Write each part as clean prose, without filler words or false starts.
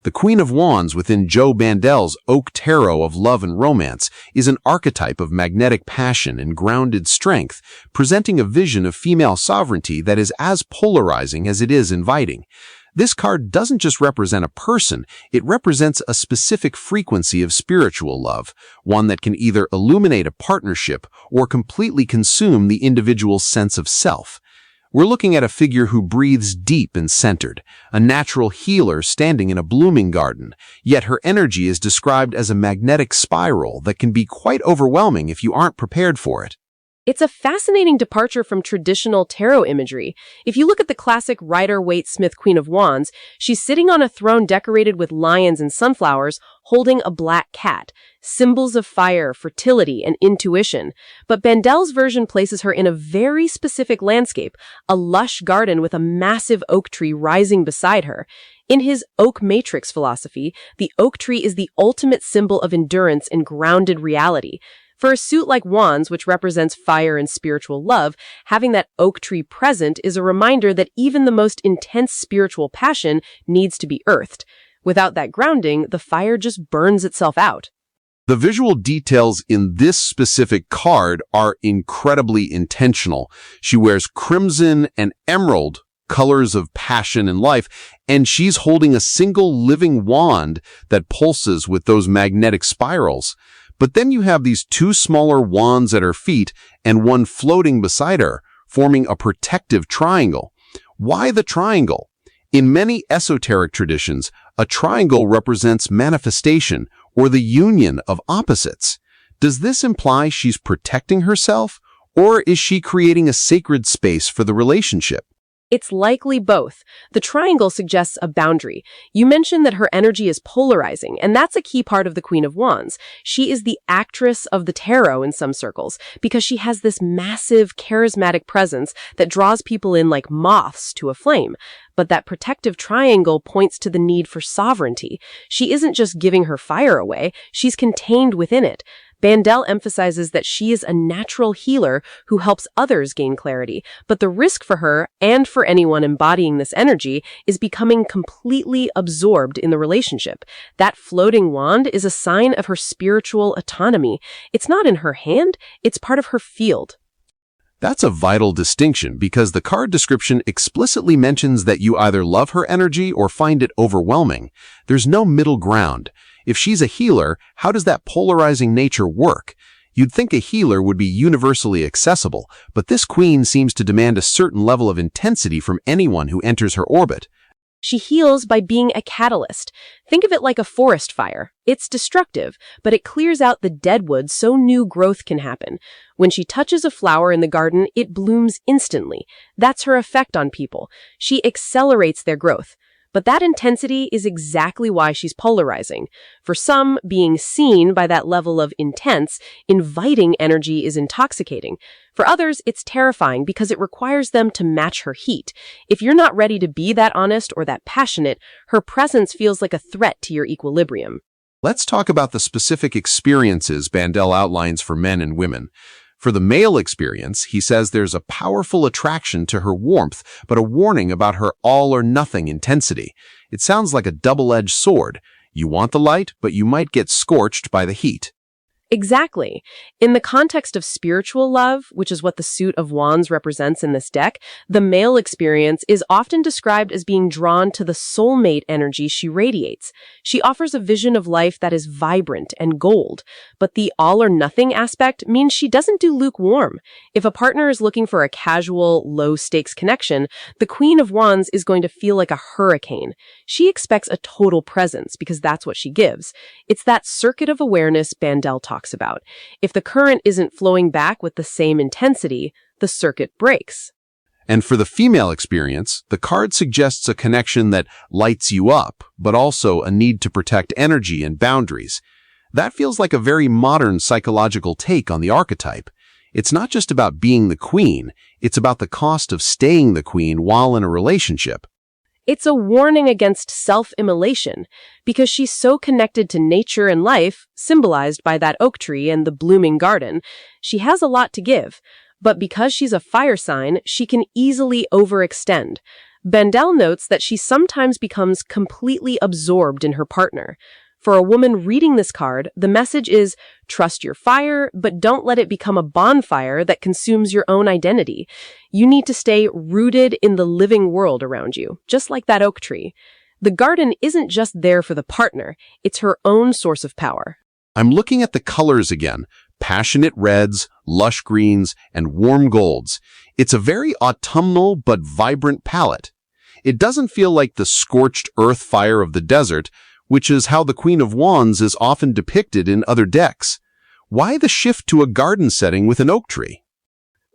The Queen of Wands within Joe Bandel's Oak Tarot of Love and Romance is an archetype of magnetic passion and grounded strength, presenting a vision of female sovereignty that is as polarizing as it is inviting. This card doesn't just represent a person, it represents a specific frequency of spiritual love, one that can either illuminate a partnership or completely consume the individual's sense of self. We're looking at a figure who breathes deep and centered, a natural healer standing in a blooming garden, yet her energy is described as a magnetic spiral that can be quite overwhelming if you aren't prepared for it. It's a fascinating departure from traditional tarot imagery. If you look at the classic Rider-Waite-Smith Queen of Wands, she's sitting on a throne decorated with lions and sunflowers, holding a black cat, symbols of fire, fertility, and intuition. But Bandel's version places her in a very specific landscape, a lush garden with a massive oak tree rising beside her. In his oak matrix philosophy, the oak tree is the ultimate symbol of endurance and grounded reality. For a suit like Wands, which represents fire and spiritual love, having that oak tree present is a reminder that even the most intense spiritual passion needs to be earthed. Without that grounding, the fire just burns itself out. The visual details in this specific card are incredibly intentional. She wears crimson and emerald, colors of passion and life, and she's holding a single living wand that pulses with those magnetic spirals. But then you have these two smaller wands at her feet and one floating beside her, forming a protective triangle. Why the triangle? In many esoteric traditions, a triangle represents manifestation or the union of opposites. Does this imply she's protecting herself, or is she creating a sacred space for the relationship? It's likely both. The triangle suggests a boundary. You mentioned that her energy is polarizing, and that's a key part of the Queen of Wands. She is the actress of the tarot in some circles, because she has this massive, charismatic presence that draws people in like moths to a flame. But that protective triangle points to the need for sovereignty. She isn't just giving her fire away, she's contained within it. Bandel emphasizes that she is a natural healer who helps others gain clarity, but the risk for her, and for anyone embodying this energy, is becoming completely absorbed in the relationship. That floating wand is a sign of her spiritual autonomy. It's not in her hand, it's part of her field. That's a vital distinction because the card description explicitly mentions that you either love her energy or find it overwhelming. There's no middle ground. If she's a healer, how does that polarizing nature work? You'd think a healer would be universally accessible, but this queen seems to demand a certain level of intensity from anyone who enters her orbit. She heals by being a catalyst. Think of it like a forest fire. It's destructive, but it clears out the dead wood so new growth can happen. When she touches a flower in the garden, it blooms instantly. That's her effect on people. She accelerates their growth. But that intensity is exactly why she's polarizing. For some, being seen by that level of intense, inviting energy is intoxicating. For others, it's terrifying because it requires them to match her heat. If you're not ready to be that honest or that passionate, her presence feels like a threat to your equilibrium. Let's talk about the specific experiences Bandel outlines for men and women. For the male experience, he says there's a powerful attraction to her warmth, but a warning about her all-or-nothing intensity. It sounds like a double-edged sword. You want the light, but you might get scorched by the heat. Exactly. In the context of spiritual love, which is what the suit of wands represents in this deck, the male experience is often described as being drawn to the soulmate energy she radiates. She offers a vision of life that is vibrant and gold, but the all-or-nothing aspect means she doesn't do lukewarm. If a partner is looking for a casual, low-stakes connection, the Queen of Wands is going to feel like a hurricane. She expects a total presence because that's what she gives. It's that circuit of awareness Bandel talks about. If the current isn't flowing back with the same intensity, the circuit breaks. And for the female experience, the card suggests a connection that lights you up, but also a need to protect energy and boundaries. That feels like a very modern psychological take on the archetype. It's not just about being the queen, it's about the cost of staying the queen while in a relationship. It's a warning against self-immolation, because she's so connected to nature and life, symbolized by that oak tree and the blooming garden. She has a lot to give, but because she's a fire sign, she can easily overextend. Bandel notes that she sometimes becomes completely absorbed in her partner. For a woman reading this card, the message is trust your fire, but don't let it become a bonfire that consumes your own identity. You need to stay rooted in the living world around you, just like that oak tree. The garden isn't just there for the partner, it's her own source of power. I'm looking at the colors again. Passionate reds, lush greens, and warm golds. It's a very autumnal but vibrant palette. It doesn't feel like the scorched earth fire of the desert, which is how the Queen of Wands is often depicted in other decks. Why the shift to a garden setting with an oak tree?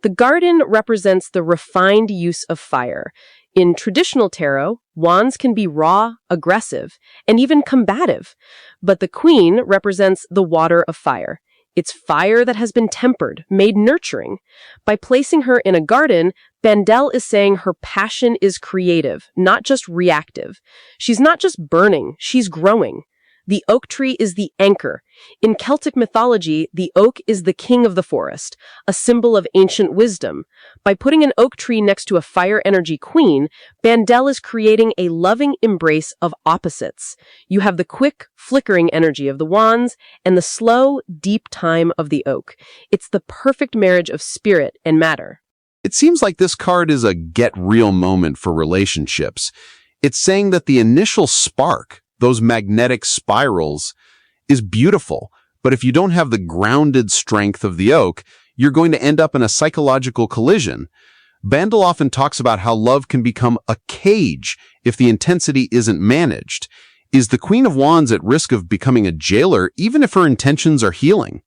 The garden represents the refined use of fire. In traditional tarot, wands can be raw, aggressive, and even combative. But the queen represents the water of fire. It's fire that has been tempered, made nurturing. By placing her in a garden, Bandel is saying her passion is creative, not just reactive. She's not just burning, she's growing. The oak tree is the anchor. In Celtic mythology, the oak is the king of the forest, a symbol of ancient wisdom. By putting an oak tree next to a fire energy queen, Bandel is creating a loving embrace of opposites. You have the quick, flickering energy of the wands and the slow, deep time of the oak. It's the perfect marriage of spirit and matter. It seems like this card is a get-real moment for relationships. It's saying that the initial spark, those magnetic spirals, is beautiful, but if you don't have the grounded strength of the oak, you're going to end up in a psychological collision. Bandel often talks about how love can become a cage if the intensity isn't managed. Is the Queen of Wands at risk of becoming a jailer even if her intentions are healing?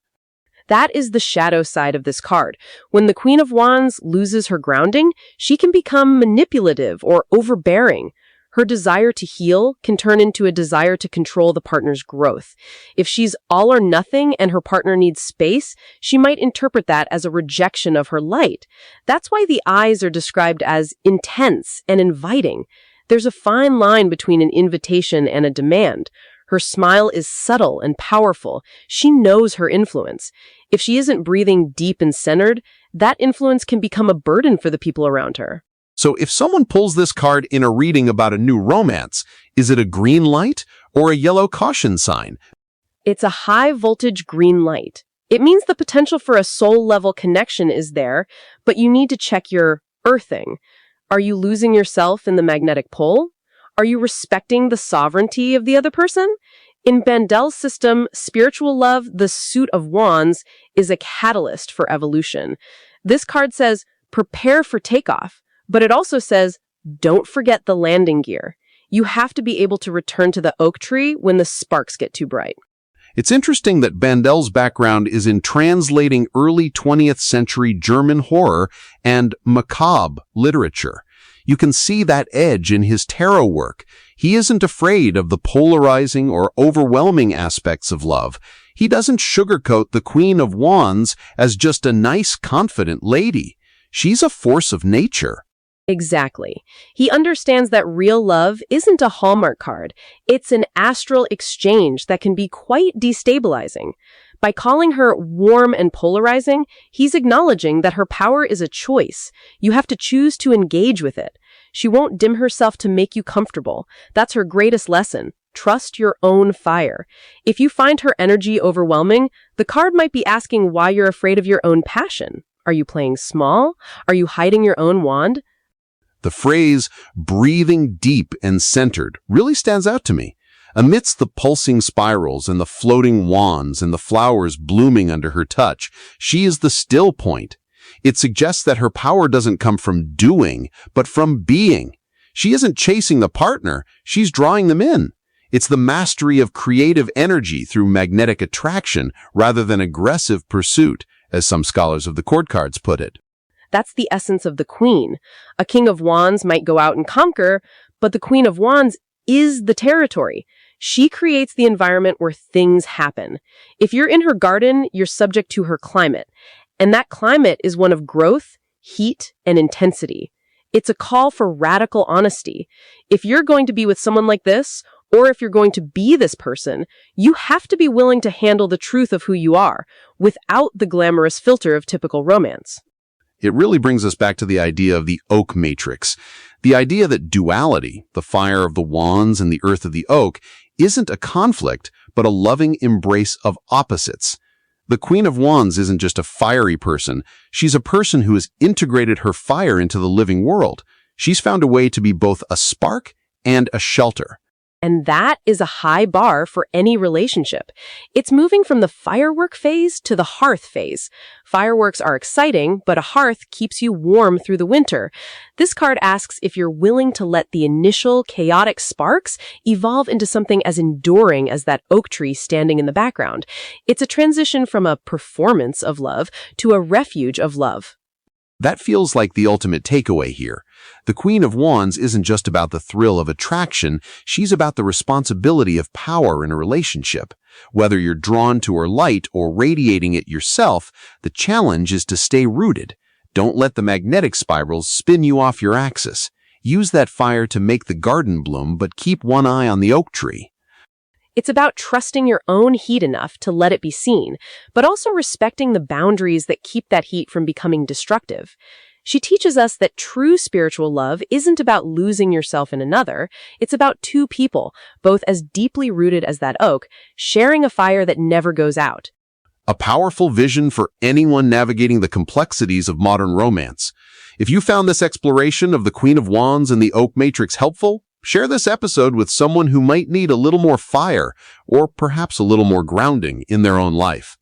That is the shadow side of this card. When the Queen of Wands loses her grounding, she can become manipulative or overbearing. Her desire to heal can turn into a desire to control the partner's growth. If she's all or nothing and her partner needs space, she might interpret that as a rejection of her light. That's why the eyes are described as intense and inviting. There's a fine line between an invitation and a demand. Her smile is subtle and powerful. She knows her influence. If she isn't breathing deep and centered, that influence can become a burden for the people around her. So if someone pulls this card in a reading about a new romance, is it a green light or a yellow caution sign? It's a high-voltage green light. It means the potential for a soul-level connection is there, but you need to check your earthing. Are you losing yourself in the magnetic pull? Are you respecting the sovereignty of the other person? In Bandel's system, spiritual love, the suit of wands, is a catalyst for evolution. This card says, prepare for takeoff, but it also says, don't forget the landing gear. You have to be able to return to the oak tree when the sparks get too bright. It's interesting that Bandel's background is in translating early 20th century German horror and macabre literature. You can see that edge in his tarot work. He isn't afraid of the polarizing or overwhelming aspects of love. He doesn't sugarcoat the Queen of Wands as just a nice, confident lady. She's a force of nature. Exactly. He understands that real love isn't a Hallmark card. It's an astral exchange that can be quite destabilizing. By calling her warm and polarizing, he's acknowledging that her power is a choice. You have to choose to engage with it. She won't dim herself to make you comfortable. That's her greatest lesson. Trust your own fire. If you find her energy overwhelming, the card might be asking why you're afraid of your own passion. Are you playing small? Are you hiding your own wand? The phrase, breathing deep and centered, really stands out to me. Amidst the pulsing spirals and the floating wands and the flowers blooming under her touch, she is the still point. It suggests that her power doesn't come from doing, but from being. She isn't chasing the partner, she's drawing them in. It's the mastery of creative energy through magnetic attraction rather than aggressive pursuit, as some scholars of the court cards put it. That's the essence of the queen. A king of wands might go out and conquer, but the queen of wands is the territory. She creates the environment where things happen. If you're in her garden, you're subject to her climate. And that climate is one of growth, heat, and intensity. It's a call for radical honesty. If you're going to be with someone like this, or if you're going to be this person, you have to be willing to handle the truth of who you are, without the glamorous filter of typical romance. It really brings us back to the idea of the oak matrix. The idea that duality, the fire of the wands and the earth of the oak, isn't a conflict, but a loving embrace of opposites. The Queen of Wands isn't just a fiery person. She's a person who has integrated her fire into the living world. She's found a way to be both a spark and a shelter. And that is a high bar for any relationship. It's moving from the firework phase to the hearth phase. Fireworks are exciting, but a hearth keeps you warm through the winter. This card asks if you're willing to let the initial chaotic sparks evolve into something as enduring as that oak tree standing in the background. It's a transition from a performance of love to a refuge of love. That feels like the ultimate takeaway here. The Queen of Wands isn't just about the thrill of attraction, she's about the responsibility of power in a relationship. Whether you're drawn to her light or radiating it yourself, the challenge is to stay rooted. Don't let the magnetic spirals spin you off your axis. Use that fire to make the garden bloom, but keep one eye on the oak tree. It's about trusting your own heat enough to let it be seen, but also respecting the boundaries that keep that heat from becoming destructive. She teaches us that true spiritual love isn't about losing yourself in another. It's about two people, both as deeply rooted as that oak, sharing a fire that never goes out. A powerful vision for anyone navigating the complexities of modern romance. If you found this exploration of the Queen of Wands and the Oak Matrix helpful, share this episode with someone who might need a little more fire or perhaps a little more grounding in their own life.